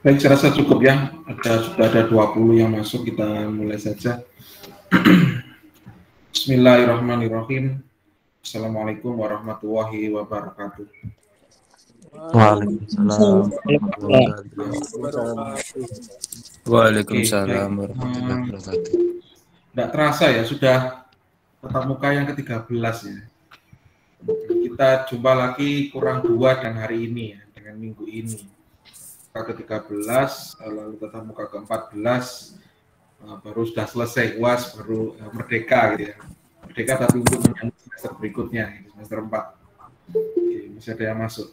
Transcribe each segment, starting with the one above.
Baik, saya rasa cukup ya. Sudah ada 20 yang masuk, kita mulai saja. Bismillahirrahmanirrahim. Assalamualaikum warahmatullahi wabarakatuh. Waalaikumsalam warahmatullahi wabarakatuh. Waalaikumsalam warahmatullahi wabarakatuh. Tidak terasa ya, sudah tatap muka yang ke-13 ya. Kita jumpa lagi kurang 2 dan hari ini ya, dengan minggu ini. Ke-13, lalu tatap muka ke-14, baru sudah selesai UAS, baru merdeka gitu ya. Merdeka tapi untuk menyambut semester berikutnya, semester 4. Oke, masih ada yang masuk.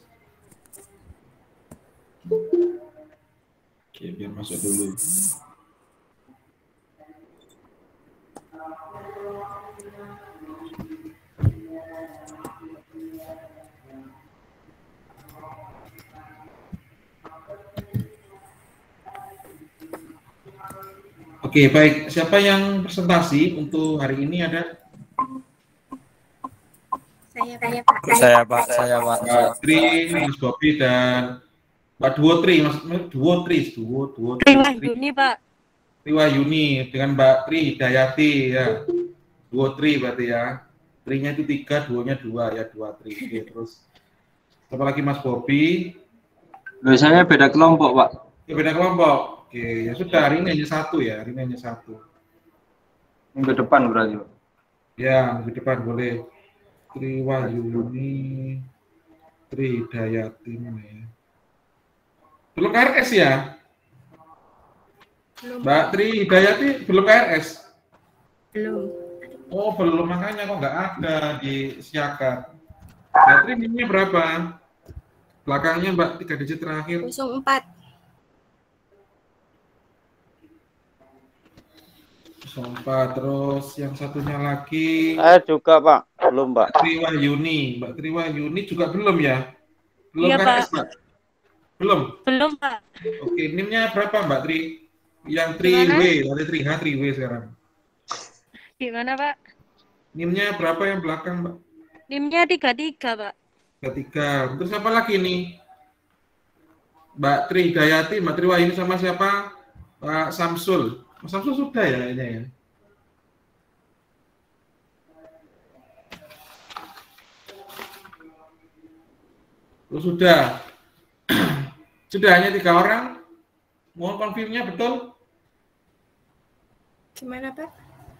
Oke, biar masuk dulu. Oke, baik. Siapa yang presentasi untuk hari ini ada? Saya Pak. Mbak Tri, Mas Bobi, dan Mbak Duwotri, Mas Duwotri. Yuni, Pak. Triwayuni dengan Mbak Tri Hidayati ya. Duwotri berarti ya. Trinya itu 3, duonya 2 ya, 2 Tri. Oke, terus apa lagi Mas Bobi? Saya beda kelompok, Pak. Ya, beda kelompok. Oke, ya sudah, hari ini hanya 1 ya, hari ini hanya 1. Minggu depan berarti, Pak. Ya, minggu depan boleh. Triwayuni, Tri Hidayati mana ya? Belum KRS ya? Belum. Mbak Tri Hidayati belum KRS? Belum. Oh, belum, makanya kok nggak ada di Siakat. Mbak Tri NIM-nya berapa? Belakangnya Mbak 3 digit terakhir. 04. 04, terus yang satunya lagi. Saya juga, Pak. Belum, Pak. Triwayuni. Mbak Triwayuni juga belum ya? Belum Iya, KRS, Pak. Mbak? Belum? Belum, Pak. Oke, NIM-nya berapa Mbak Tri? Yang 3W, ada 3H, 3W sekarang. Gimana, Pak? NIM-nya berapa yang belakang, Mbak? NIM-nya 33, Pak. 33. Terus apa lagi nih? Mbak Tri Hidayati, Mbak Triwayuni sama siapa? Pak Samsul. Mas Samsul sudah ya kayaknya ya? Oh, sudah. Sudah hanya 3 orang. Mohon konfirmnya betul? Gimana, Pak?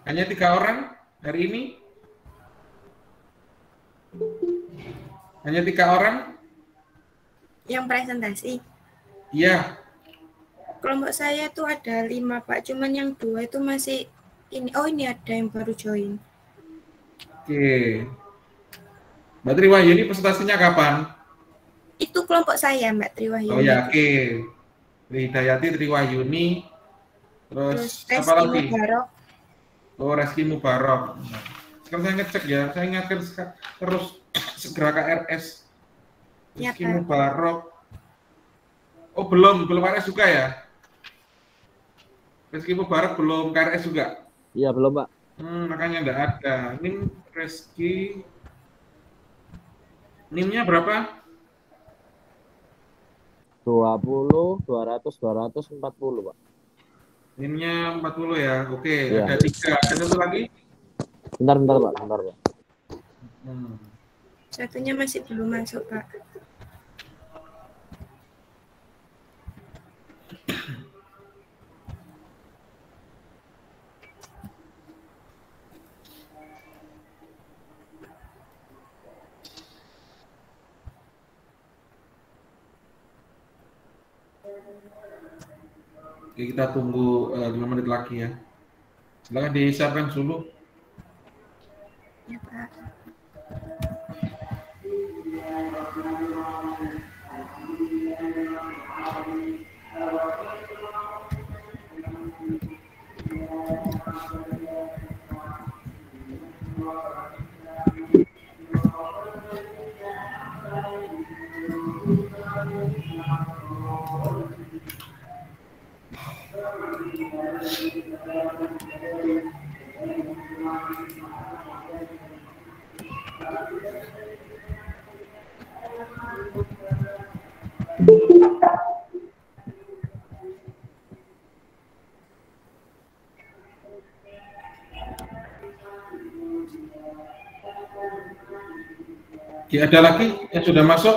Hanya 3 orang hari ini? Hanya 3 orang? Yang presentasi. Iya. Kelompok saya tuh ada 5, Pak. Cuman yang 2 itu masih ini. Oh, ini ada yang baru join. Oke. Mbak Triwayuni presentasinya kapan? Itu kelompok saya, Mbak Triwayuni. Oh ya, oke. Tri Hidayati, Triwayuni, terus apa lagi? Mubarok. Oh, Reski Mubarok. Sekarang saya ngecek ya, saya ingatkan terus segera KRS. Reski Ya, Mubarok. Oh, belum KRS juga ya? Reski Mubarok belum KRS juga? Iya, belum, Pak. Makanya enggak ada. Ini Reski. NIM-nya berapa? 20, 200, 240, Pak. NIM-nya 40 ya. Oke, Ya. ada 3. Ada satu lagi? Bentar, Pak. Bentar, Pak. Satunya masih belum masuk, Pak. Oke, kita tunggu 5 menit lagi ya. Silakan disiapkan dulu. Ya, Pak. Oke, ada lagi yang sudah masuk?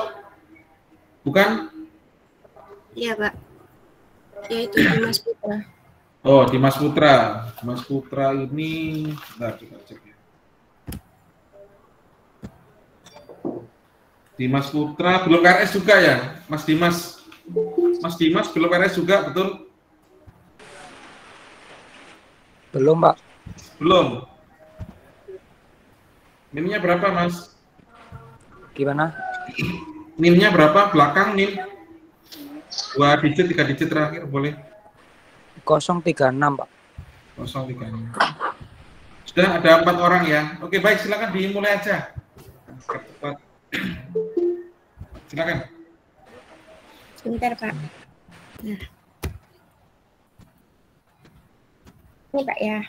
Bukan? Iya, Pak. Yaitu Dimas Putra. Oh, Dimas Putra. Dimas Putra ini, bentar kita cek ya. Dimas Putra belum KRS juga ya, Mas Dimas? Mas Dimas belum KRS juga, betul? Belum, Pak. Belum. NIM-nya berapa, Mas? Gimana? NIM-nya berapa? Belakang NIM? 2 digit, 3 digit terakhir, boleh? 036, Pak. 036. Sudah ada 4 orang ya. Oke, baik, silakan dimulai aja. Cepat. Silakan. Sebentar, Pak. Nah. Ini, Pak ya.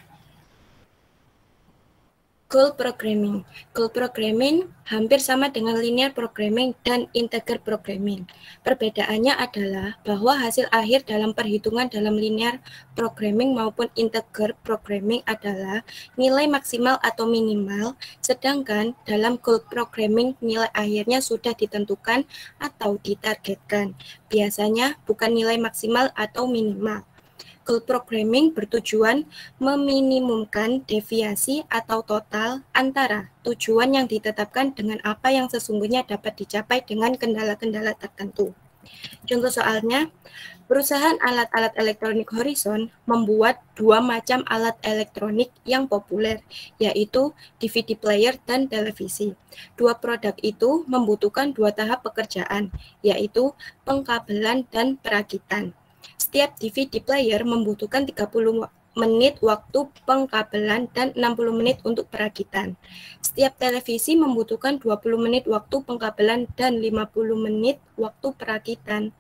Goal programming. Goal programming hampir sama dengan linear programming dan integer programming. Perbedaannya adalah bahwa hasil akhir dalam perhitungan dalam linear programming maupun integer programming adalah nilai maksimal atau minimal, sedangkan dalam goal programming nilai akhirnya sudah ditentukan atau ditargetkan. Biasanya bukan nilai maksimal atau minimal. Goal programming bertujuan meminimumkan deviasi atau total antara tujuan yang ditetapkan dengan apa yang sesungguhnya dapat dicapai dengan kendala-kendala tertentu. Contoh soalnya, perusahaan alat-alat elektronik Horizon membuat 2 macam alat elektronik yang populer, yaitu DVD player dan televisi. 2 produk itu membutuhkan 2 tahap pekerjaan, yaitu pengkabelan dan perakitan. Setiap DVD player membutuhkan 30 menit waktu pengkabelan dan 60 menit untuk perakitan. Setiap televisi membutuhkan 20 menit waktu pengkabelan dan 50 menit waktu perakitan.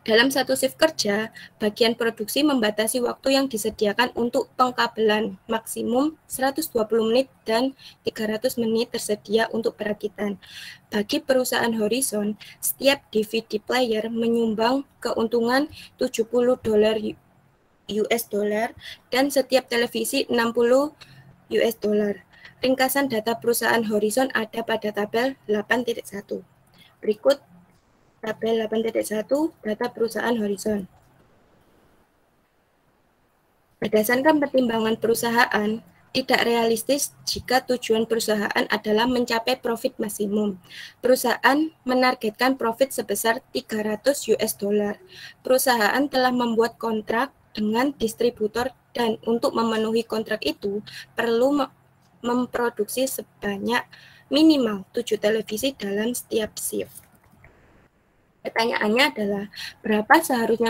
Dalam satu shift kerja, bagian produksi membatasi waktu yang disediakan untuk pengkabelan, maksimum 120 menit dan 300 menit tersedia untuk perakitan. Bagi perusahaan Horizon, setiap DVD player menyumbang keuntungan $70 US dollar dan setiap televisi 60 US dollar. Ringkasan data perusahaan Horizon ada pada tabel 8.1. Berikut tabel 8.1 data perusahaan Horizon. Berdasarkan pertimbangan perusahaan, tidak realistis jika tujuan perusahaan adalah mencapai profit maksimum. Perusahaan menargetkan profit sebesar 300 US dollar. Perusahaan telah membuat kontrak dengan distributor dan untuk memenuhi kontrak itu perlu memproduksi sebanyak minimal 7 televisi dalam setiap shift. Pertanyaannya adalah, berapa seharusnya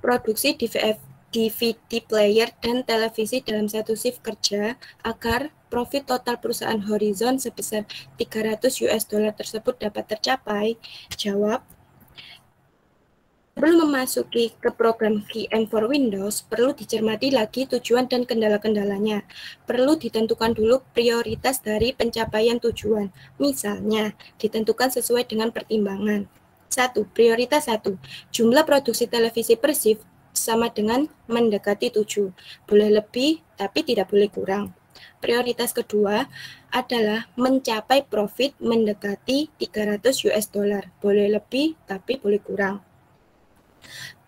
produksi DVD player dan televisi dalam satu shift kerja agar profit total perusahaan Horizon sebesar 300 US dollar tersebut dapat tercapai? Jawab. Sebelum memasuki ke program VM for Windows, perlu dicermati lagi tujuan dan kendala-kendalanya. Perlu ditentukan dulu prioritas dari pencapaian tujuan. Misalnya, ditentukan sesuai dengan pertimbangan. 1. Prioritas 1. Jumlah produksi televisi per shift sama dengan mendekati 7. Boleh lebih, tapi tidak boleh kurang. Prioritas kedua adalah mencapai profit mendekati 300 US dollar. Boleh lebih, tapi boleh kurang.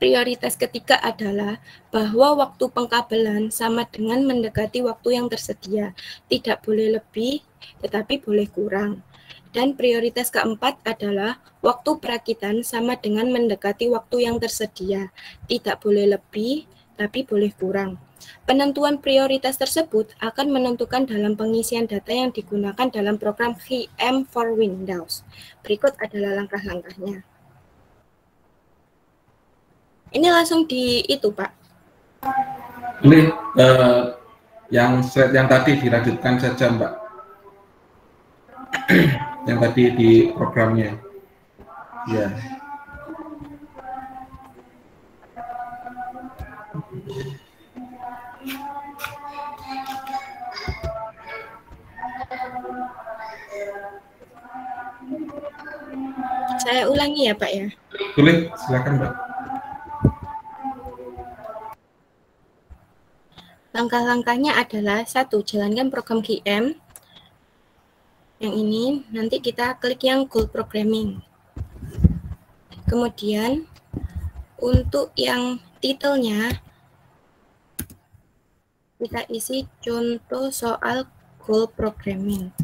Prioritas ketiga adalah bahwa waktu pengkabelan sama dengan mendekati waktu yang tersedia. Tidak boleh lebih, tetapi boleh kurang. Dan prioritas keempat adalah waktu perakitan sama dengan mendekati waktu yang tersedia. Tidak boleh lebih, tapi boleh kurang. Penentuan prioritas tersebut akan menentukan dalam pengisian data yang digunakan dalam program VM for Windows. Berikut adalah langkah-langkahnya. Ini langsung di itu, Pak. Ini yang slide yang tadi dilanjutkan saja, Mbak. Yang tadi di programnya. Ya. Saya ulangi ya, Pak ya. Boleh, silakan Mbak. Langkah-langkahnya adalah 1. Jalankan program GM. Yang ini, nanti kita klik yang goal programming. Kemudian, untuk yang titelnya, kita isi contoh soal goal programming.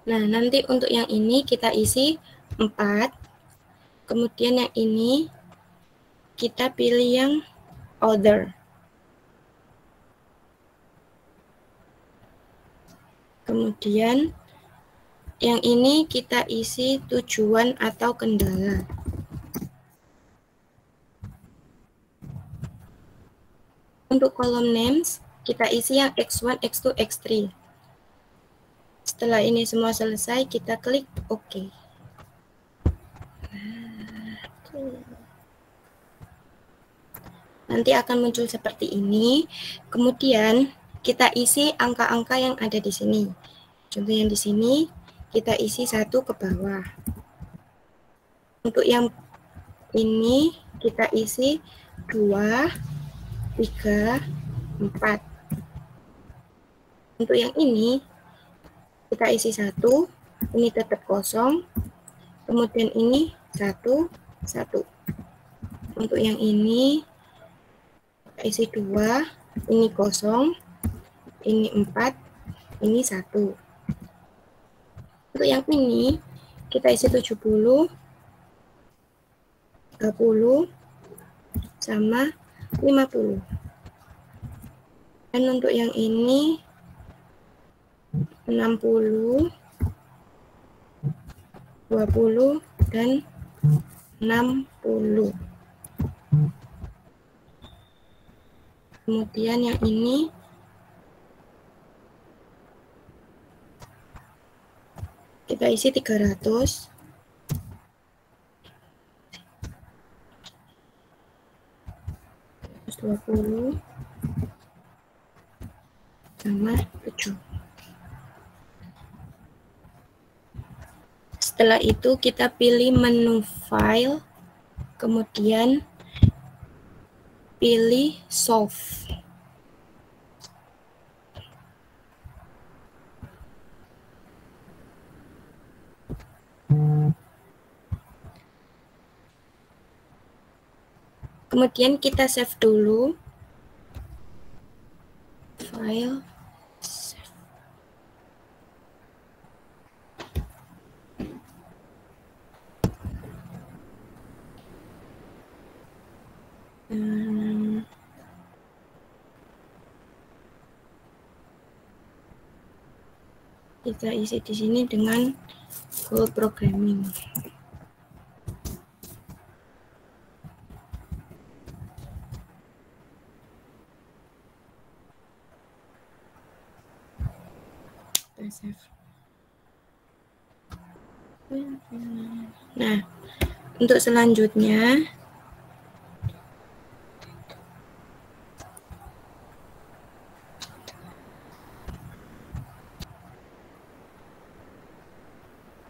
Nah, nanti untuk yang ini kita isi 4. Kemudian yang ini kita pilih yang other. Kemudian yang ini kita isi tujuan atau kendala. Untuk kolom names kita isi yang X1, X2, X3. Setelah ini semua selesai, kita klik OK. Nanti akan muncul seperti ini. Kemudian kita isi angka-angka yang ada di sini. Contoh yang di sini kita isi 1 ke bawah. Untuk yang ini kita isi 2, 3, 4. Untuk yang ini kita isi 1, ini tetap kosong. Kemudian ini 1, 1. Untuk yang ini kita isi 2, ini kosong, ini 4, ini 1. Untuk yang ini kita isi 70, 30, sama 50. Dan untuk yang ini 60, 20, dan 60. Kemudian yang ini kita isi 300. Terus 20 sama 7. Setelah itu kita pilih menu file, kemudian pilih solve. Kemudian kita save dulu. File. Save. Kita isi di sini dengan goal programming. Nah, untuk selanjutnya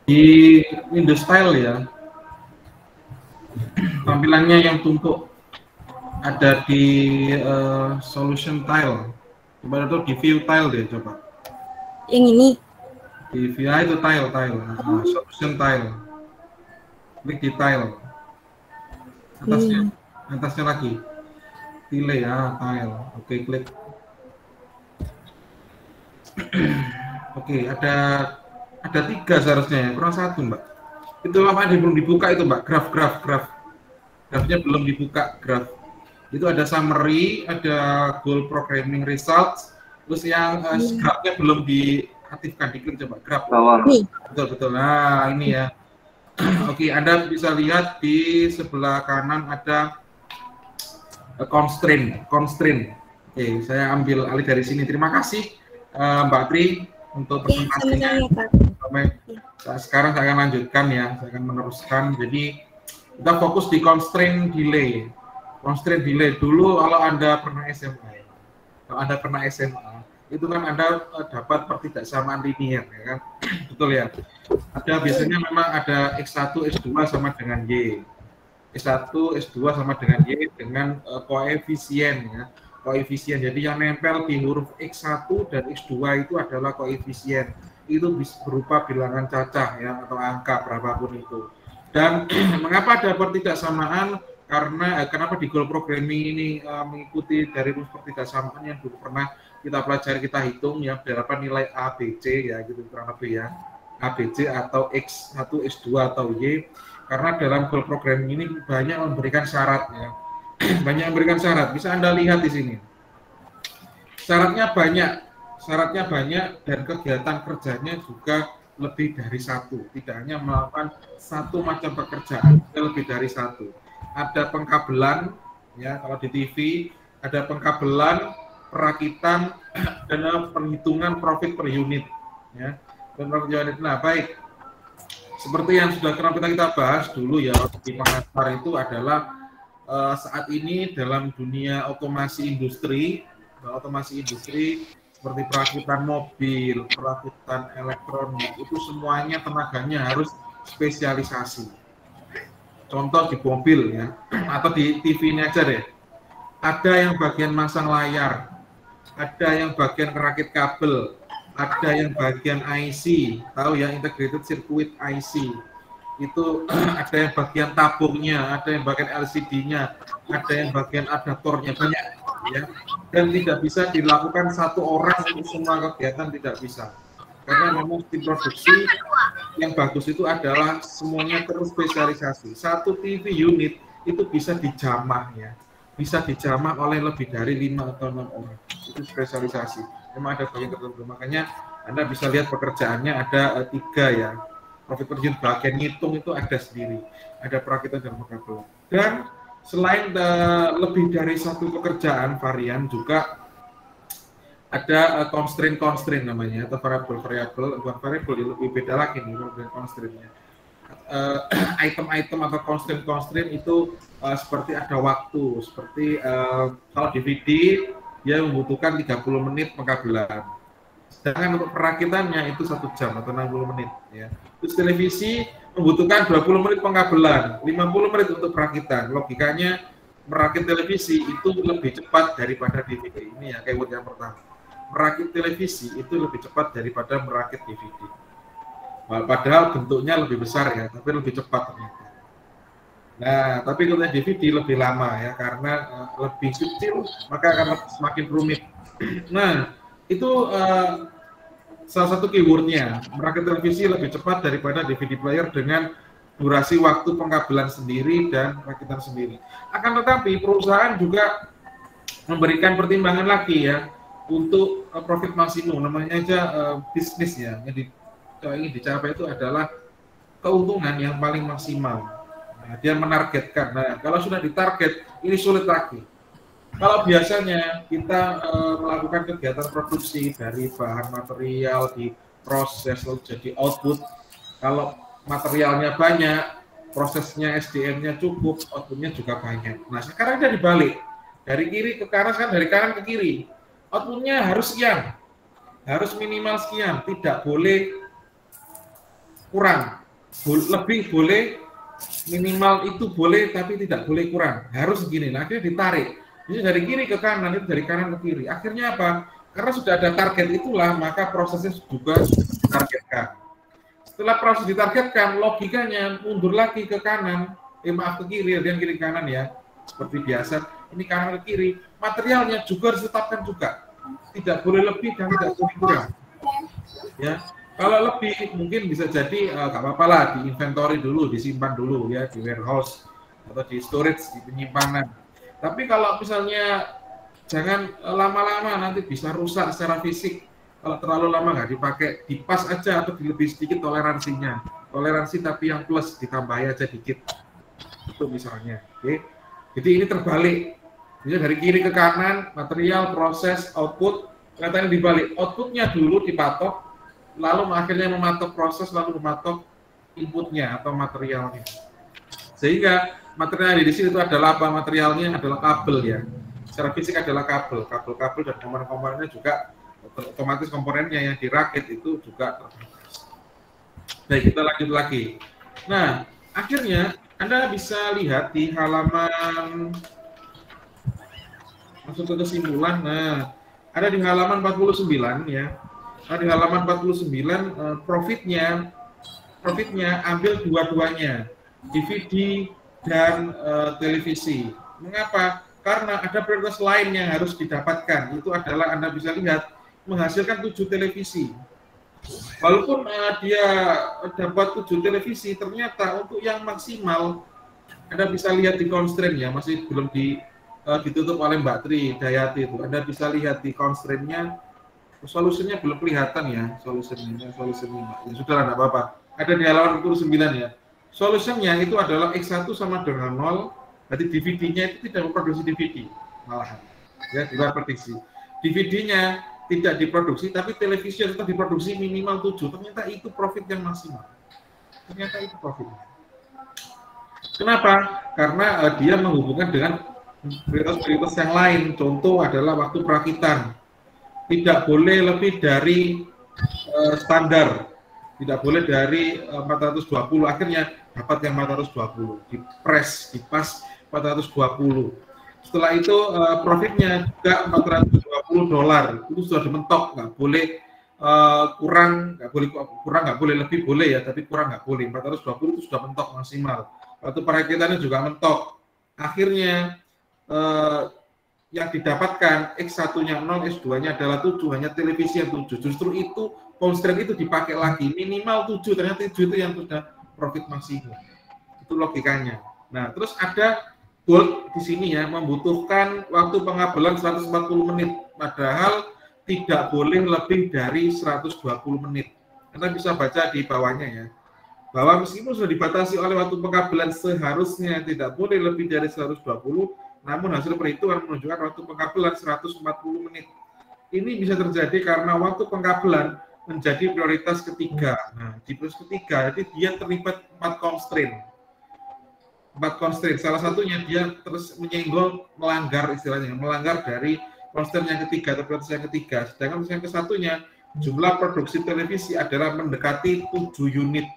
di Windows Tile ya, tampilannya yang tumpuk ada di Solution Tile. Coba itu di View Tile deh, coba. yang ini. Di view itu tile. Nah, Solution Tile. Klik di Tile. Atasnya lagi. Pilih ya Tile. Oke, klik. Oke, ada 3 seharusnya ya, kurang 1 Mbak. Itu apa yang belum dibuka itu Mbak, graf. Grafnya belum dibuka, graf. Itu ada summary, ada goal programming results, terus yang grafnya belum diaktifkan, diklik coba graf. Betul. Nah, ini ya. Oke, Anda bisa lihat di sebelah kanan ada constraint. Oke, saya ambil alih dari sini. Terima kasih Mbak Tri untuk presentasinya. Sama-sama, Pak. Sekarang saya akan lanjutkan ya, saya akan meneruskan. Jadi kita fokus di constraint delay. Constraint delay dulu kalau Anda pernah SMA, kalau Anda pernah SMA, itu kan Anda dapat pertidaksamaan linier, ya kan? Betul ya? Ada biasanya memang ada X1, X2 sama dengan Y. X1, S2 sama dengan Y dengan koefisien ya. Koefisien. Jadi yang nempel di huruf X1 dan X2 itu adalah koefisien. Itu berupa bilangan cacah ya atau angka berapapun itu. Dan mengapa ada pertidaksamaan? Karena kenapa di goal programming ini mengikuti dari rumus pertidaksamaan yang dulu pernah kita pelajari, kita hitung ya berapa nilai A, B, C ya gitu kurang lebih ya. A, B, C atau X1, X2 atau Y. Karena dalam goal programming ini banyak memberikan syarat ya. Banyak memberikan syarat. Bisa Anda lihat di sini. Syaratnya banyak dan kegiatan kerjanya juga lebih dari satu. Tidak hanya melakukan satu macam pekerjaan, lebih dari satu. Ada pengkabelan, ya kalau di TV ada pengkabelan, perakitan, dan perhitungan profit per unit, ya. Dan profit unit. Nah, baik. Seperti yang sudah kita bahas dulu ya di pengantar itu adalah saat ini dalam dunia otomasi industri seperti perakitan mobil, perakitan elektronik, itu semuanya tenaganya harus spesialisasi. Contoh di mobil ya, atau di TV ini aja deh. Ada yang bagian masang layar, ada yang bagian kerakit kabel, ada yang bagian IC, tahu ya, integrated circuit IC. Itu ada yang bagian tabungnya, ada yang bagian LCD-nya, ada yang bagian adaptornya, banyak ya. Dan tidak bisa dilakukan satu orang untuk semua kegiatan, tidak bisa. Karena memang tim produksi yang bagus itu adalah semuanya terspesialisasi. Satu TV unit itu bisa dijamah ya, bisa dijamah oleh lebih dari 5 atau 6 orang. Itu spesialisasi. Memang ada banyak tertentu. Makanya Anda bisa lihat pekerjaannya ada 3 ya. Profit per unit, bagian ngitung itu ada sendiri. Ada perakitan dan pengkabelan. Dan selain lebih dari satu pekerjaan varian juga ada constraint namanya, atau variable, bukan variable, lebih beda lagi nih constraint-nya. Item-item atau constraint itu seperti ada waktu, seperti kalau DVD dia membutuhkan 30 menit pengkabelan. Sedangkan untuk perakitannya itu 1 jam atau 60 menit ya. Terus televisi membutuhkan 20 menit pengkabelan, 50 menit untuk perakitan. Logikanya merakit televisi itu lebih cepat daripada DVD. Ini ya keyword yang pertama. Merakit televisi itu lebih cepat daripada merakit DVD. Padahal bentuknya lebih besar ya, tapi lebih cepat ternyata. Nah, tapi kalau DVD lebih lama ya, karena lebih kecil, maka akan semakin rumit. Nah, itu salah satu keywordnya. Merakit televisi lebih cepat daripada DVD player dengan durasi waktu pengkabelan sendiri dan rakitan sendiri. Akan tetapi perusahaan juga memberikan pertimbangan lagi ya, untuk profit maksimum, namanya aja bisnis ya, yang ingin dicapai itu adalah keuntungan yang paling maksimal. Nah, dia menargetkan. Nah, kalau sudah ditarget, ini sulit lagi. Kalau biasanya kita melakukan kegiatan produksi dari bahan material diproses lalu jadi output, kalau materialnya banyak, prosesnya SDM-nya cukup, outputnya juga banyak. Nah, sekarang dia dibalik, dari kiri ke kanan, kan dari kanan ke kiri. Outputnya harus sekian, harus minimal sekian, tidak boleh kurang, lebih boleh, minimal itu boleh, tapi tidak boleh kurang, harus segini. Nah, akhirnya ditarik, jadi dari kiri ke kanan, itu dari kanan ke kiri. Akhirnya apa? Karena sudah ada target itulah, maka prosesnya juga ditargetkan. Setelah proses ditargetkan, logikanya mundur lagi ke kanan, maaf ke kiri, dan kiri kanan ya, seperti biasa. Ini kanan ke kiri, materialnya juga harus ditetapkan juga, tidak boleh lebih dan tidak boleh kurang. Ya, kalau lebih mungkin bisa jadi nggak apa-apa lah, di inventory dulu, disimpan dulu ya di warehouse atau di storage, di penyimpanan. Tapi kalau misalnya jangan lama-lama, nanti bisa rusak secara fisik. Kalau terlalu lama nggak dipakai, dipas aja atau lebih sedikit toleransinya. Toleransi tapi yang plus ditambahi aja dikit. Itu misalnya. Oke. Jadi ini terbalik. Jadi dari kiri ke kanan, material, proses, output, katanya dibalik. Outputnya dulu dipatok, lalu akhirnya mematok proses, lalu mematok inputnya atau materialnya. Sehingga material di sini itu adalah apa? Materialnya adalah kabel ya. Secara fisik adalah kabel dan komponen-komponennya juga otomatis komponennya yang dirakit itu juga terbatas. Baik, kita lanjut lagi. Nah, akhirnya Anda bisa lihat di halaman masuk ke kesimpulan. Nah, ada di halaman 49 ya. Nah, di halaman 49 profitnya ambil dua-duanya, DVD dan televisi. Mengapa? Karena ada prioritas lain yang harus didapatkan. Itu adalah Anda bisa lihat menghasilkan 7 televisi. Walaupun dia dapat 7 televisi, ternyata untuk yang maksimal Anda bisa lihat di constraint ya, masih belum ditutup oleh Mbak Tri Dayati itu. Anda bisa lihat di constraint-nya, solusinya belum kelihatan ya, solusinya. Ya, sudah enggak apa-apa. Ada di halaman 49 ya. Solusinya itu adalah X1 sama dengan 0, berarti DVD-nya itu tidak memproduksi DVD malahan. Ya, di luar prediksi. DVD-nya tidak diproduksi, tapi televisi tetap diproduksi minimal 7. Ternyata itu profit yang maksimal. Ternyata itu profitnya. Kenapa? Karena dia menghubungkan dengan prioritas-prioritas yang lain. Contoh adalah waktu perakitan. Tidak boleh lebih dari standar. Tidak boleh dari 420. Akhirnya dapat yang 420. Dipas 420. Setelah itu profitnya juga $420, itu sudah dimentok, nggak boleh kurang, nggak boleh lebih boleh ya, tapi kurang nggak boleh. 420 itu sudah mentok maksimal. Waktu perakitannya juga mentok. Akhirnya yang didapatkan X1-nya 0, S2-nya adalah 7, hanya televisi yang 7. Justru itu constraint itu dipakai lagi, minimal 7, ternyata 7 itu yang sudah profit maksimum. Itu logikanya. Nah, terus ada bold di sini ya, membutuhkan waktu pengabelan 140 menit, padahal tidak boleh lebih dari 120 menit. Anda bisa baca di bawahnya ya, bahwa meskipun sudah dibatasi oleh waktu pengabelan seharusnya tidak boleh lebih dari 120, namun hasil perhitungan menunjukkan waktu pengabelan 140 menit. Ini bisa terjadi karena waktu pengabelan menjadi prioritas ketiga. Nah, di prioritas ketiga, jadi dia terlibat 4 constraint. Salah satunya dia terus melanggar istilahnya, melanggar dari constraint yang ketiga atau prioritas yang ketiga. Sedangkan yang kesatunya, jumlah produksi televisi adalah mendekati 7 unit.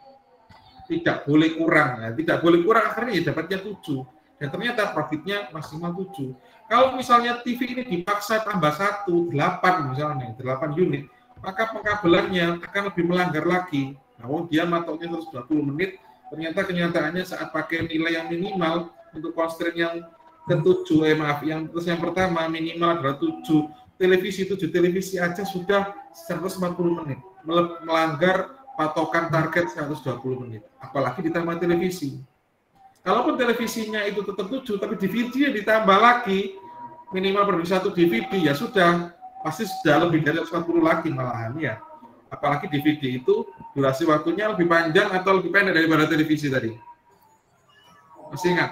Tidak boleh kurang. Nah, tidak boleh kurang, akhirnya ya dapatnya 7. Dan ternyata profitnya maksimal 7. Kalau misalnya TV ini dipaksa tambah 1, 8 misalnya, 8 unit, maka pengkabelannya akan lebih melanggar lagi. Namun dia matoknya 120 menit, ternyata kenyataannya saat pakai nilai yang minimal untuk constraint yang ke-7, yang pertama minimal adalah 7 televisi aja sudah 140 menit, melanggar patokan target 120 menit, apalagi ditambah televisi. Kalaupun televisinya itu tetap 7, tapi DVD-nya ditambah lagi, minimal produksi 1 DVD, ya sudah, pasti sudah lebih dari 140 lagi malahan ya. Apalagi DVD itu durasi waktunya lebih panjang atau lebih pendek daripada televisi tadi. Masih ingat?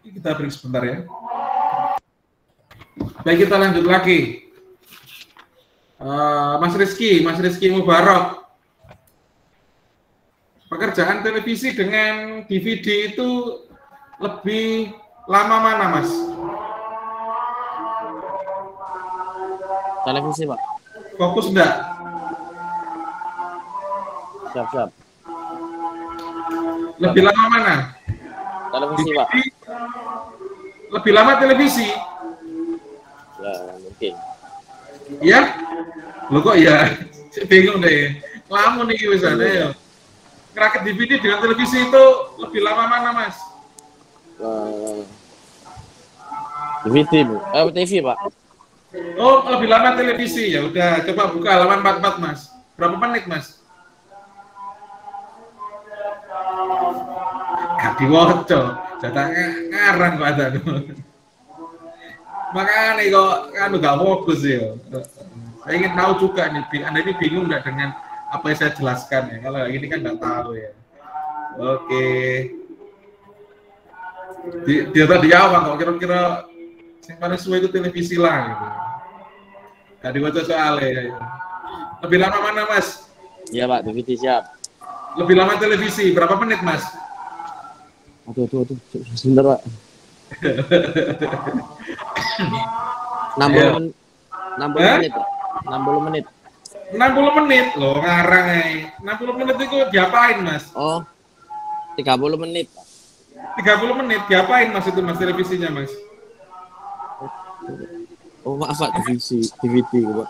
Kita break sebentar ya. Baik, kita lanjut lagi. Mas Rizky Mubarok. Pekerjaan televisi dengan DVD itu lebih lama mana, Mas? Televisi, Pak. Fokus enggak? Siap. Lebih lama mana? Televisi, Pak. Lebih lama televisi? Ya, mungkin. Iya? Loh kok ya? Saya bingung deh. Lama nih misalnya ya. Ngerakit DVD dengan televisi itu lebih lama mana, Mas? DVD, Bu. TV, Pak. Oh, lebih lama televisi. Ya udah, coba buka halaman 44, Mas. Berapa menit, Mas? Gak diwoco. Jatahnya ngarang Pak ada. Makanya kok kan gak fokus ya. Saya ingin tahu juga nih, Anda ini bingung nggak dengan apa yang saya jelaskan ya? Kalau ini kan nggak tahu ya. Oke. Dia tadi awal kok kira-kira Yang paling sesuai itu televisi lah gitu. Gak dibaca soalnya ya. Lebih lama mana Mas? Iya Pak, DVD siap. Lebih lama televisi, berapa menit Mas? Aduh. Sebentar Pak. 60 menit Pak. 60 menit. 60 menit loh, ngarang 60 menit itu diapain Mas? Oh, 30 menit Pak. 30 menit diapain Mas itu Mas televisinya Mas? Oh maaf Pak, DVD Pak.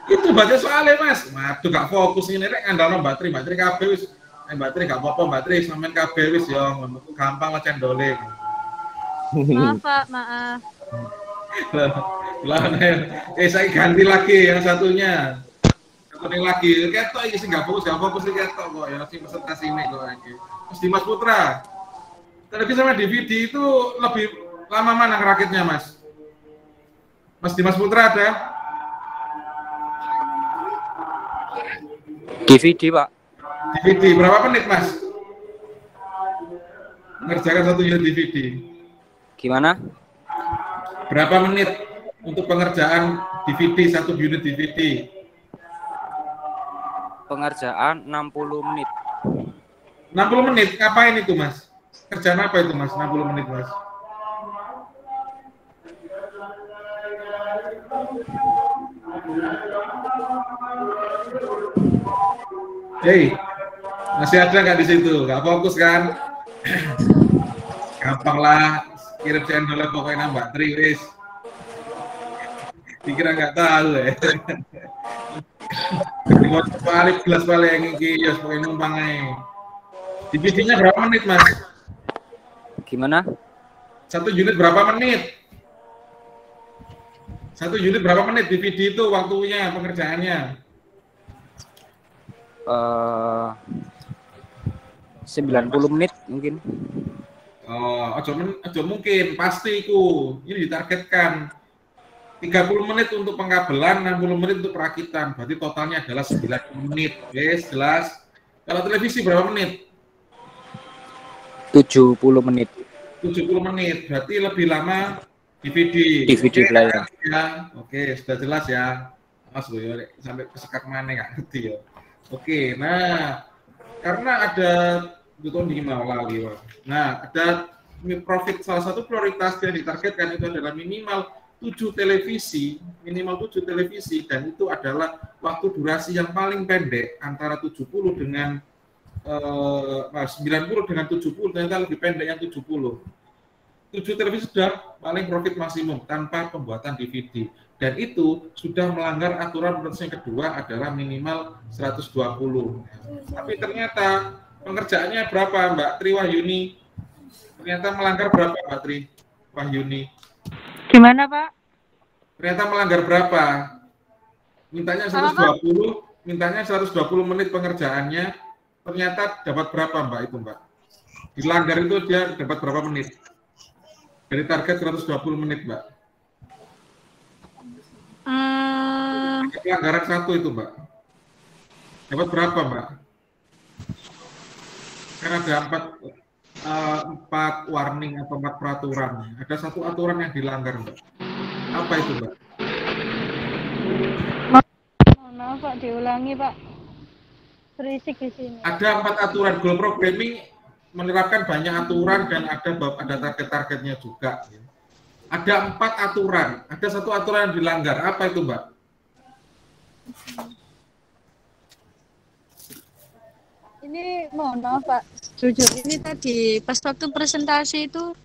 Itu baca soalnya Mas. Waduh gak fokus ini rek ngandalno baterai kabeh wis. Baterai gak apa-apa, baterai sampean kabeh wis yo gampang lah cendole. Maaf Pak, maaf. Lah saya ganti lagi yang satunya. Satunya lagi. Ketok iki sing gak fokus iki ketok kok ya sing peserta sini kok iki. Mas Dimas Putra. Televisi sama DVD itu lebih lama mana ngerakitnya Mas? Mas Dimas Putra ada? DVD, Pak. DVD berapa menit Mas? Mengerjakan satu unit DVD. Gimana? Berapa menit untuk pengerjaan DVD satu unit DVD? Pengerjaan 60 menit. 60 menit ngapain itu Mas? Kerjaan apa itu Mas? 60 menit Mas? Hei, masih ada nggak di situ? Nggak fokus kan? Gampang lah, kirim cendolnya pokoknya nambah tri wis. Dikira nggak tahu ya. Balik gelas balik yang iki, ya pokoknya numpang aja. DVD-nya berapa menit Mas? Gimana? Satu unit berapa menit? Satu unit berapa menit DVD itu waktunya pengerjaannya? 90 menit mungkin. Oh, aja mungkin, pasti ku. Ini ditargetkan 30 menit untuk pengkabelan, 60 menit untuk perakitan. Berarti totalnya adalah 90 menit. Yes, jelas. Kalau televisi berapa menit? 70 menit. 70 menit. Berarti lebih lama DVD. DVD player. Ya, oke, sudah jelas ya. Mas Boyo sampai kesekak mana nggak ngerti ya. Oke, nah karena ada itu nih mau lali. Nah, ada profit salah satu prioritas yang ditargetkan itu adalah minimal 7 televisi dan itu adalah waktu durasi yang paling pendek antara 70 dengan 90 dengan 70 ternyata lebih pendek yang 70. 7 televisi sudah paling profit maksimum tanpa pembuatan DVD. Dan itu sudah melanggar aturan prioritas yang kedua adalah minimal 120. Tapi ternyata pengerjaannya berapa Mbak Tri Wahyuni? Ternyata melanggar berapa Mbak Tri Wahyuni? Gimana Pak? Ternyata melanggar berapa? Mintanya 120, mintanya 120 menit pengerjaannya. Ternyata dapat berapa Mbak itu Mbak? Dilanggar itu dia dapat berapa menit? Dari target 120 menit Mbak. Pelanggaran satu itu Mbak. Dapat berapa Mbak? Karena ada 4 warning atau 4 peraturan. Ada satu aturan yang dilanggar Mbak. Apa itu Mbak? Maaf Pak, diulangi Pak. Berisik di sini. Ada 4 aturan. Goal programming menerapkan banyak aturan dan ada target-targetnya juga. Ada 4 aturan. Ada satu aturan yang dilanggar. Apa itu Mbak? Ini mohon maaf Pak, jujur ini tadi pas waktu presentasi itu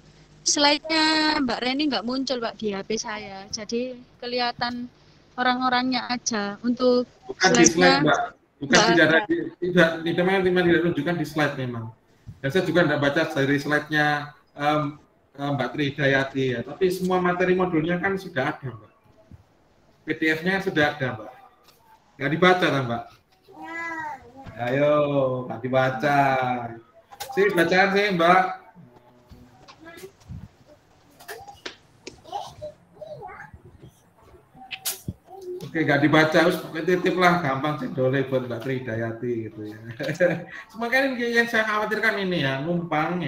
slide-nya Mbak Reni nggak muncul Pak di HP saya, jadi kelihatan orang-orangnya aja. Untuk bukan di slide Mbak, bukan tidak ditunjukkan di slide memang. Dan saya juga tidak baca dari slide-nya Mbak Tri Hidayati ya, tapi semua materi modulnya kan sudah ada Mbak. PDF-nya sudah ada Mbak. Nggak dibaca kan Mbak? Ayo, nggak dibaca. Sih, bacaan sih Mbak. Oke, nggak dibaca, harus titip lah, gampang cendolnya buat Mbak Tri Hidayati gitu ya. Semakin yang saya khawatirkan ini ya, numpang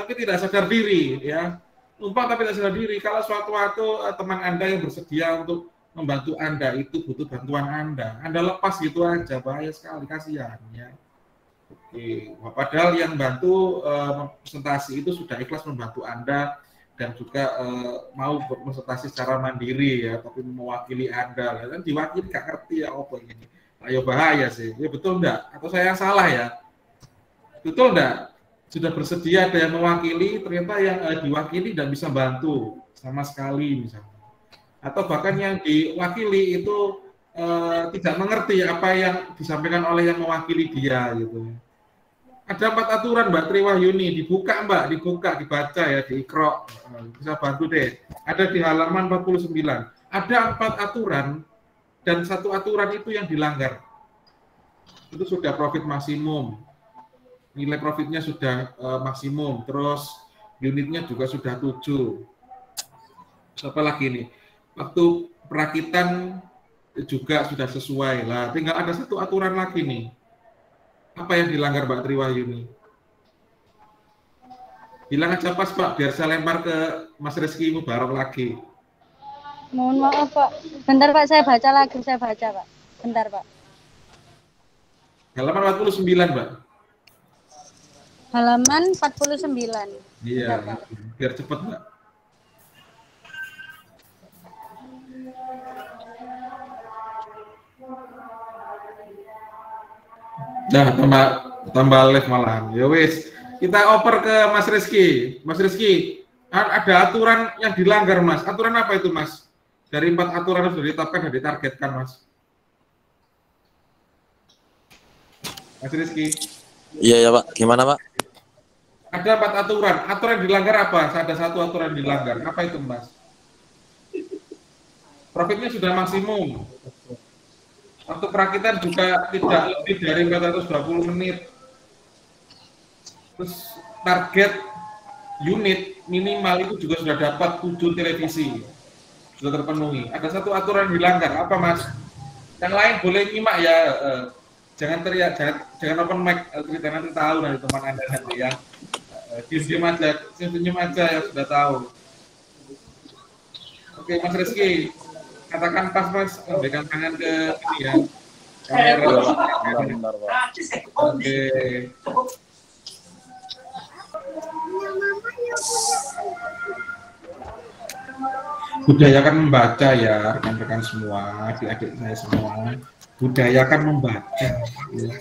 tapi tidak sadar diri ya. numpang tapi tidak sadar diri. Kalau suatu waktu teman Anda yang bersedia untuk membantu Anda itu butuh bantuan Anda lepas gitu aja, bahaya sekali, kasihan ya. Oke, padahal yang bantu presentasi itu sudah ikhlas membantu Anda dan juga mau berpresentasi secara mandiri ya, tapi mewakili Anda, kan diwakili gak ngerti ya apa ini. Ayo bahaya sih, ya betul enggak? Atau saya yang salah ya? Betul enggak? Sudah bersedia ada yang mewakili, ternyata yang diwakili tidak bisa bantu sama sekali misalnya. Atau bahkan yang diwakili itu tidak mengerti apa yang disampaikan oleh yang mewakili dia gitu. Ada 4 aturan Mbak Triwahyuni, dibuka Mbak, dibaca ya, di Iqra, bisa bantu deh. Ada di halaman 49. Ada 4 aturan dan 1 aturan itu yang dilanggar. Itu sudah profit maksimum, nilai profitnya sudah maksimum, terus unitnya juga sudah 7. Apa lagi nih? Waktu perakitan juga sudah sesuai lah. Tinggal ada 1 aturan lagi nih. Apa yang dilanggar Mbak Triwahyuni? Bilang aja pas Pak, biar saya lempar ke Mas Rizky Mubarok lagi. Mohon maaf Pak. Bentar Pak, saya baca lagi, Pak. Bentar Pak. Halaman 49 Mbak. Halaman 49. Iya, biar cepat Mbak. Nah, tambah live malahan. Ya wis, kita oper ke Mas Rizky. Mas Rizky, ada aturan yang dilanggar Mas. Aturan apa itu Mas? Dari 4 aturan yang sudah ditetapkan dan ditargetkan Mas. Mas Rizky. Iya ya Pak, gimana Pak? Ada 4 aturan. Aturan yang dilanggar apa? Ada 1 aturan yang dilanggar. Apa itu Mas? Profitnya sudah maksimum. Waktu perakitan juga tidak lebih dari 420 menit. Terus target unit minimal itu juga sudah dapat 7 televisi. Sudah terpenuhi. Ada 1 aturan yang dilanggar. Apa Mas? Yang lain boleh nyimak ya. Jangan teriak, jangan open mic. Kita nanti tahu dari teman Anda nanti ya. Diam aja, senyum aja ya sudah tahu. Oke Mas Rizky. Katakan pas Mas, berikan tangan ke ini ya. Kamera. Oke. Budayakan membaca ya, rekan-rekan semua, adik-adik saya semua. Budayakan membaca. Ya.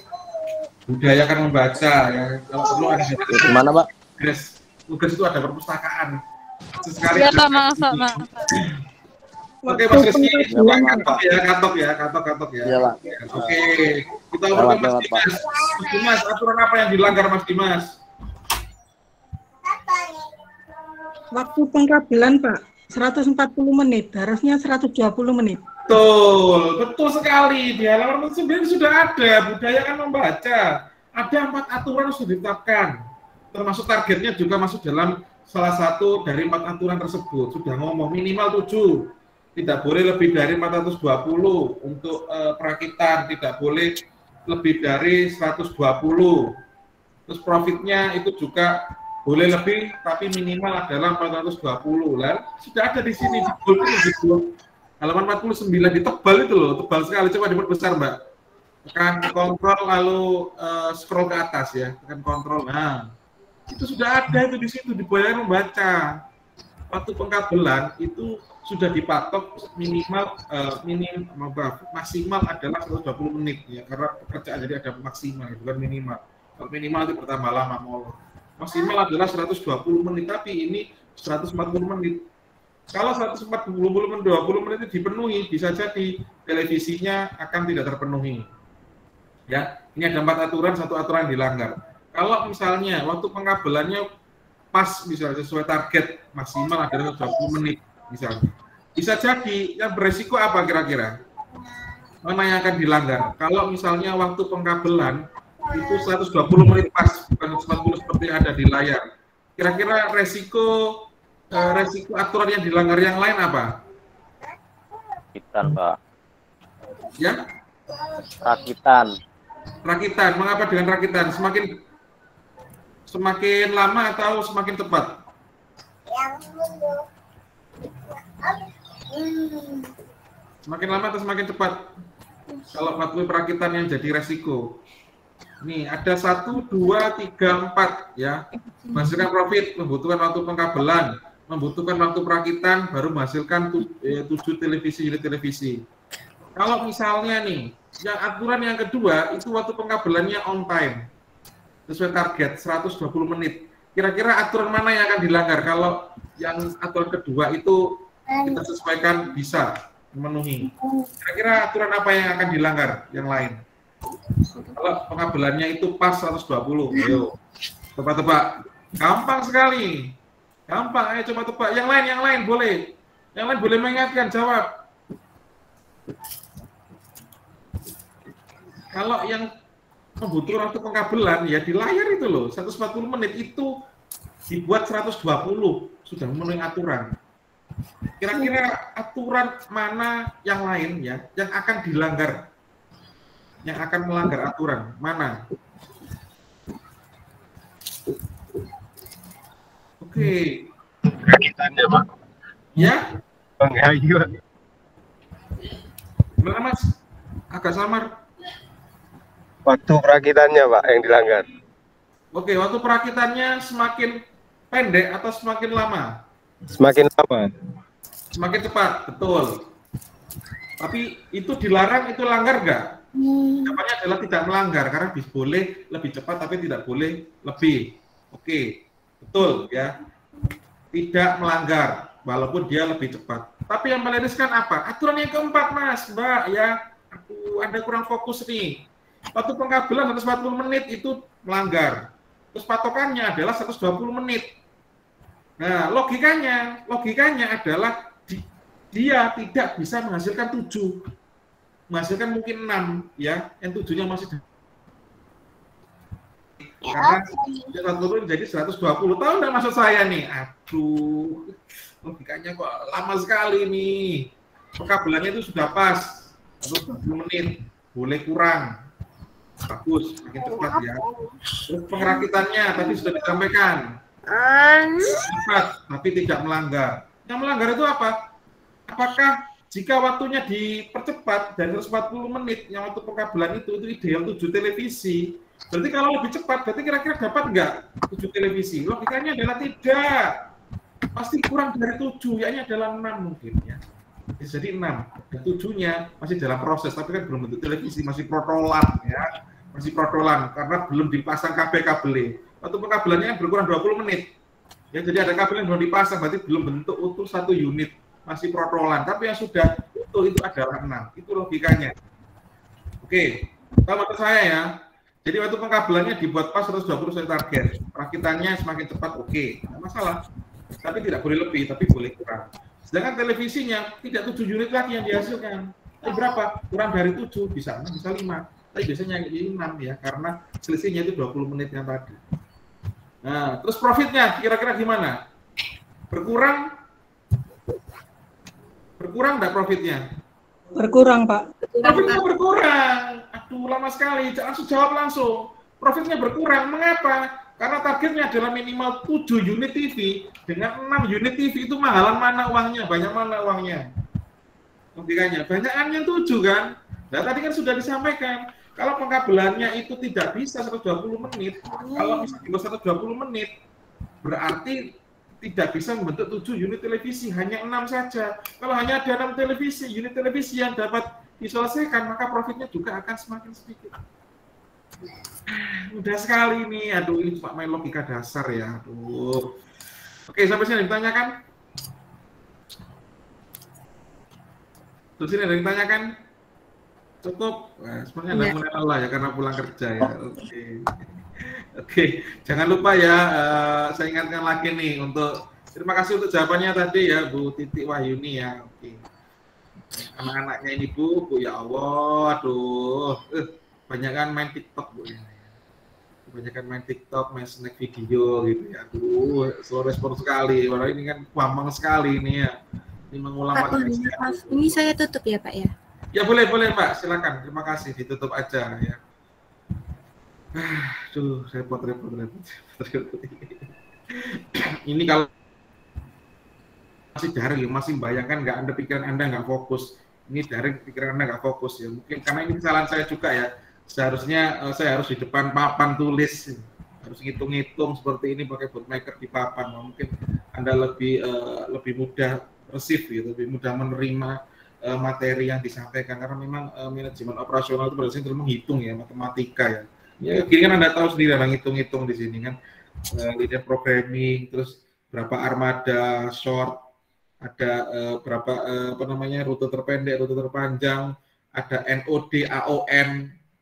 Budayakan membaca ya. Kalau perlu ada Gimana Pak? tugas itu ada perpustakaan. Sesekali. Iya Pak, maaf. Oke Mas Rizky, katok ya. Iya Pak. Oke, kita obrol Mas Dimas. Mas Dimas, aturan apa yang dilanggar Mas Dimas? Waktu pengkabelan Pak, 140 menit, harusnya 120 menit. Betul sekali. Di halaman 49 sudah ada, budayakan membaca. Ada 4 aturan yang sudah ditetapkan. Termasuk targetnya juga masuk dalam salah satu dari 4 aturan tersebut. Sudah ngomong minimal 7. Tidak boleh lebih dari 420 untuk perakitan, tidak boleh lebih dari 120. Terus profitnya itu juga boleh lebih, tapi minimal adalah 420. Lah, sudah ada di sini di buku halaman 49 ditebal itu loh, tebal sekali. Coba diperbesar Mbak. Tekan kontrol lalu scroll ke atas ya, tekan kontrol. Nah, itu sudah ada itu di situ, dibolehkan membaca. Waktu pengkabelan itu sudah dipatok maksimal adalah 120 menit ya, karena pekerjaan jadi ada maksimal bukan minimal. Kalau minimal itu bertambah lama mau. Maksimal adalah 120 menit, tapi ini 140 menit. Kalau 120 menit itu dipenuhi, bisa jadi televisinya akan tidak terpenuhi. Ya, ini ada 4 aturan, 1 aturan dilanggar. Kalau misalnya waktu pengkabelannya pas misalnya sesuai target maksimal adalah 20 menit misalnya. Bisa jadi yang beresiko apa kira-kira? Mana yang akan dilanggar? Kalau misalnya waktu pengkabelan itu 120 menit pas, bukan 140 seperti ada di layar. Kira-kira resiko aturan yang dilanggar yang lain apa? Rakitan, Pak. Ya? Rakitan. Mengapa dengan rakitan? Semakin lama atau semakin cepat? Semakin lama atau semakin cepat? Kalau patuhi perakitan yang jadi resiko. Nih, ada 1, 2, 3, 4 ya. Menghasilkan profit, membutuhkan waktu pengkabelan, membutuhkan waktu perakitan, baru menghasilkan 7 televisi, unit televisi. Kalau misalnya nih, yang aturan yang kedua, itu waktu pengkabelannya on time. Sesuai target, 120 menit. Kira-kira aturan mana yang akan dilanggar? Kalau yang aturan kedua itu kita sesuaikan bisa memenuhi. Kira-kira aturan apa yang akan dilanggar yang lain? Kalau pengabelannya itu pas 120, ayo coba tebak. Gampang sekali, gampang. Ayo coba tebak. Yang lain boleh mengingatkan, jawab. Kalau yang membutuhkan waktu pengkabelan ya di layar itu loh, 140 menit itu dibuat 120, sudah memenuhi aturan. Kira-kira aturan mana yang lain ya yang akan dilanggar? Yang akan melanggar aturan mana? Oke. Perakitannya, Pak. Ya? Penghayu. Gimana, Mas? Agak samar. Waktu perakitannya, Pak, yang dilanggar. Oke, waktu perakitannya semakin pendek atau semakin lama? Semakin lama. Semakin cepat, betul. Tapi itu dilarang, itu langgar nggak? Jawabannya adalah tidak melanggar, karena boleh lebih cepat, tapi tidak boleh lebih. Oke, betul ya. Tidak melanggar, walaupun dia lebih cepat. Tapi yang meleriskan apa? Aturan yang keempat, Mas, Mbak, ya. Anda kurang fokus nih. Waktu pengkabelan 140 menit itu melanggar. Terus patokannya adalah 120 menit. Nah, logikanya adalah dia tidak bisa menghasilkan 7. Menghasilkan mungkin 6 ya, yang 7-nya masih karena dia turun jadi 120. Tahu enggak maksud saya nih? Aduh, logikanya kok lama sekali nih. Pengkabelannya itu sudah pas 120 menit, boleh kurang. Bagus, makin cepat ya. Terus pengerakitannya tadi sudah disampaikan. Cepat, tapi tidak melanggar. Yang melanggar itu apa? Apakah jika waktunya dipercepat dari 140 menit, yang waktu pengkabelan itu ideal 7 televisi. Berarti kalau lebih cepat, berarti kira-kira dapat nggak 7 televisi? Logikanya adalah tidak. Pasti kurang dari 7, yakni adalah 6 mungkin ya. Jadi 6. Dan 7-nya masih dalam proses, tapi kan belum bentuk televisi, masih protolan ya. Masih protolan, karena belum dipasang kabel-kabelnya. Waktu pengkabelannya berkurang 20 menit. Ya, jadi ada kabel yang belum dipasang, berarti belum bentuk utuh 1 unit. Masih protolan, tapi yang sudah utuh itu adalah 6. Itu logikanya. Oke, tahu maksud saya ya. Jadi waktu pengkabelannya dibuat pas 120 sesuai target. Perakitannya semakin cepat, oke, tidak masalah. Tapi tidak boleh lebih, tapi boleh kurang. Sedangkan televisinya tidak 7 unit lagi yang dihasilkan. Tapi berapa? Kurang dari 7, bisa 6, bisa 5. Tapi biasanya 6 ya, karena selisihnya itu 20 menit yang tadi. Nah, terus profitnya kira-kira gimana? Berkurang enggak profitnya? Berkurang, Pak. Profitnya berkurang. Aduh, lama sekali. Jangan jawab langsung. Profitnya berkurang. Mengapa? Karena targetnya adalah minimal 7 unit TV. Dengan 6 unit TV itu mahalan mana uangnya? Banyak mana uangnya? Logikanya. Banyakan yang 7 kan? Nah, tadi kan sudah disampaikan. Kalau pengkabelannya itu tidak bisa 120 menit, kalau bisa di 120 menit, berarti tidak bisa membentuk 7 unit televisi, hanya 6 saja. Kalau hanya ada 6 televisi, unit televisi yang dapat diselesaikan, maka profitnya juga akan semakin sedikit. Mudah sekali nih, aduh ini cuma main logika dasar ya, aduh. Oke, sampai sini ditanyakan? Terus ini ada yang ditanyakan? Cukup? Nah, sebenarnya Anda mulai lelah ya karena pulang kerja ya. Oke. Jangan lupa ya, saya ingatkan lagi nih untuk terima kasih untuk jawabannya tadi ya Bu Titik Wahyuni ya. Oke. Anak-anaknya ini Bu ya Allah, aduh, banyak kan main TikTok Bu ya. Kebanyakan main TikTok, main snack video gitu ya. Aduh, slow respon sekali. Orang ini kan gampang sekali ini ya. Ini mengulang Pak, maaf, ini saya tutup ya Pak ya. Ya boleh Pak, silakan. Terima kasih, ditutup aja ya. Aduh, repot. Ini kalau masih daring, masih membayangkan nggak Anda pikiran Anda nggak fokus. Ini daring pikiran Anda nggak fokus ya. Mungkin karena ini kesalahan saya juga ya. Seharusnya saya harus di depan papan tulis, harus ngitung-ngitung seperti ini pakai bookmaker di papan. Mungkin Anda lebih mudah receive gitu, lebih mudah menerima materi yang disampaikan karena memang manajemen operasional itu berarti menghitung ya, matematika ya. Ya gini kan Anda tahu sendiri lah ngitung-ngitung di sini kan linear programming, terus berapa armada, short, ada berapa rute terpendek, rute terpanjang, ada NOD, AON,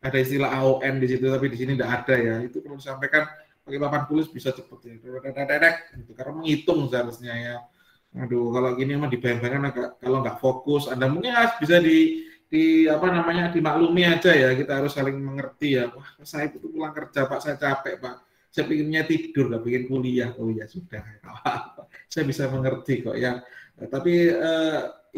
ada istilah AON di situ tapi di sini tidak ada ya. Itu perlu disampaikan pakai papan tulis bisa cepat ya. Gitu. Karena menghitung seharusnya ya. Aduh, kalau gini mah dibayangkan kalau nggak fokus, Anda mungkin bisa dimaklumi aja ya. Kita harus saling mengerti ya. Wah, saya itu pulang kerja Pak, saya capek Pak. Saya pinginnya tidur, nggak pengen kuliah. Oh ya sudah, saya bisa mengerti kok ya. Tapi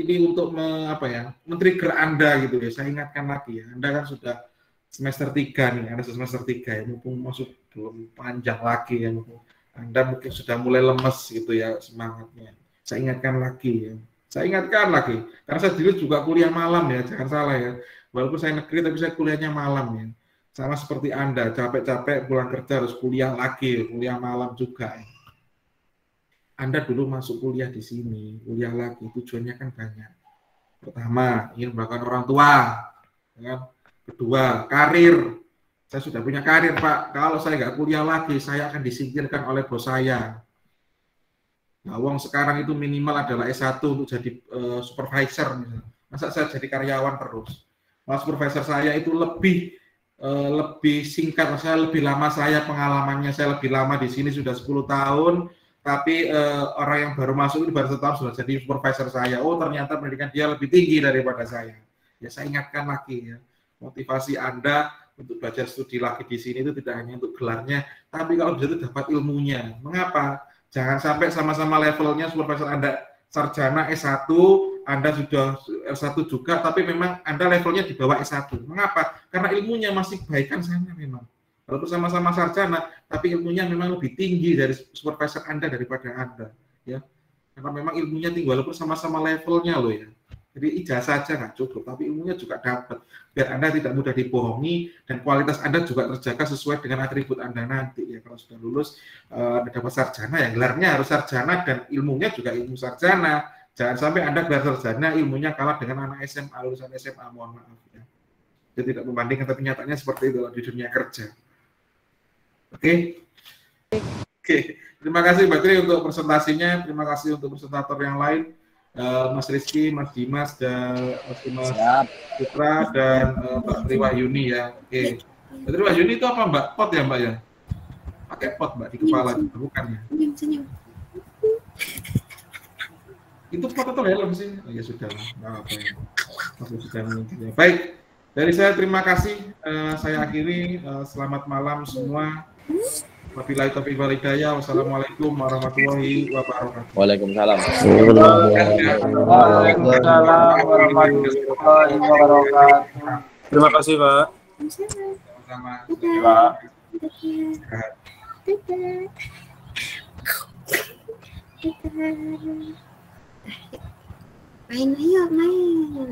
ini untuk men-trigger Anda gitu ya. Saya ingatkan lagi ya. Anda kan sudah semester 3 nih, Anda semester 3 ya. Mumpung masuk belum panjang lagi ya. Anda mungkin sudah mulai lemes gitu ya semangatnya. Saya ingatkan lagi ya. Saya ingatkan lagi. Karena saya dulu juga kuliah malam ya, jangan salah ya. Walaupun saya negeri tapi saya kuliahnya malam ya. Sama seperti Anda, capek-capek pulang kerja harus kuliah lagi, kuliah malam juga ya. Anda dulu masuk kuliah di sini, kuliah lagi, tujuannya kan banyak. Pertama, ingin membanggakan orang tua. Ya. Kedua, karir. Saya sudah punya karir, Pak. Kalau saya nggak kuliah lagi, saya akan disingkirkan oleh bos saya. Nah, uang sekarang itu minimal adalah S1 untuk jadi supervisor. Misalnya. Masa saya jadi karyawan terus? Malah supervisor saya itu lebih singkat, maksudnya lebih lama pengalamannya, saya lebih lama di sini sudah 10 tahun, tapi orang yang baru masuk itu baru 1 tahun sudah jadi supervisor saya. Oh ternyata pendidikan dia lebih tinggi daripada saya. Ya saya ingatkan lagi ya, motivasi Anda untuk belajar studi lagi di sini itu tidak hanya untuk gelarnya, tapi kalau bisa itu dapat ilmunya. Mengapa? Jangan sampai sama-sama levelnya supervisor Anda sarjana S1, Anda sudah S1 juga, tapi memang Anda levelnya di bawah S1. Mengapa? Karena ilmunya masih kebaikan sana memang. Walaupun sama-sama sarjana, tapi ilmunya memang lebih tinggi dari supervisor Anda daripada Anda. Ya, karena memang ilmunya tinggi, walaupun sama-sama levelnya loh ya. Jadi ijazah saja nggak cukup, tapi ilmunya juga dapat. Biar Anda tidak mudah dibohongi, dan kualitas Anda juga terjaga sesuai dengan atribut Anda nanti. Ya, kalau sudah lulus, dapat sarjana, ya gelarnya harus sarjana, dan ilmunya juga ilmu sarjana. Jangan sampai Anda gelar sarjana, ilmunya kalah dengan anak SMA, lulusan SMA, mohon maaf. Ya. Jadi tidak membandingkan, tapi nyatanya seperti itu di dunia kerja. Oke. Terima kasih Mbak Tri untuk presentasinya, terima kasih untuk presentator yang lain. Mas Rizky, Mas Dimas, dan Mas Putra, dan Mbak Tri Wahyuni ya. Oke. Mbak Tri Wahyuni itu apa Mbak? Pot ya Mbak ya? Pakai pot Mbak di kepala, bukan ya? Itu pot atau helm sih? Oh, ya sudah lah. Aku sudah mengingatnya. Baik, dari saya terima kasih. Saya akhiri. Selamat malam semua. Wabillahi taufiq wal hidayah. Wassalamualaikum warahmatullahi wabarakatuh. Waalaikumsalam. Waalaikumsalam warahmatullahi wabarakatuh. Terima kasih, Pak. Sama-sama. Main, ayo main.